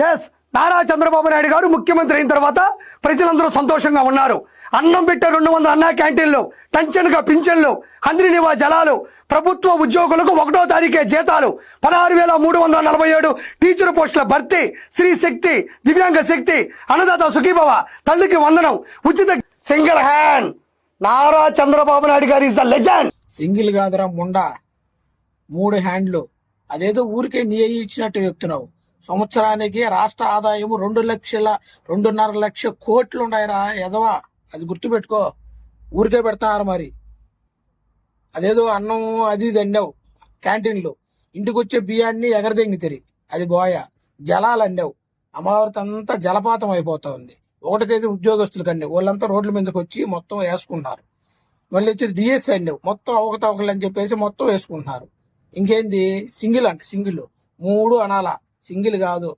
Yes, Nara Chandrababu Naidu గారు ముఖ్యమంత్రి అయిన తర్వాత ప్రజలందరూ సంతోషంగా ఉన్నారు. అన్నం పెట్టే 200 అన్నా క్యాంటీన్లు, టెన్షన్గా పింఛన్లు, హంద్రి నివా జలాలు, ప్రభుత్వ ఉద్యోగులకు 1వ తారీఖే జీతాలు, 16,347 టీచర్ పోస్టుల భర్తీ, స్త్రీ శక్తి, దివ్యాంగ శక్తి, అన్నదాత సుఖీభవ, తల్లికి వందనం, ఉచిత సింగిల్ హ్యాండ్. నారా చంద్రబాబు నాయుడు గారు ఇస్ ద లెజెండ్. సింగిల్ కాదురా ముండా, 3 హ్యాండ్లు. అదేదో ఊరికే నీ ఇచ్చినట్టు చెప్తున్నావు. సంవత్సరానికి రాష్ట్ర ఆదాయం 2,00,000 లక్ష కోట్లు ఉన్నాయిరా ఎదవా, అది గుర్తుపెట్టుకో. ఊరికే పెడుతున్నారు మరి. అదేదో అన్నం అది దండావు క్యాంటీన్లు, ఇంటికి వచ్చే బియ్యాన్ని ఎగరదెంగి తిరిగి అది బోయ. జలాలు అండావు, అమరావతి అంతా జలపాతం అయిపోతుంది. 1వ తేదీ ఉద్యోగస్తులు కండి, వాళ్ళంతా రోడ్ల మీదకి వచ్చి మొత్తం వేసుకుంటున్నారు. మళ్ళీ వచ్చేసి డిఎస్ అండి, మొత్తం అవకతవకలు అని చెప్పేసి మొత్తం వేసుకుంటున్నారు. ఇంకేంది సింగిల్ అంట, సింగిల్ 3 అనాలా, సింగిల్ కాదు.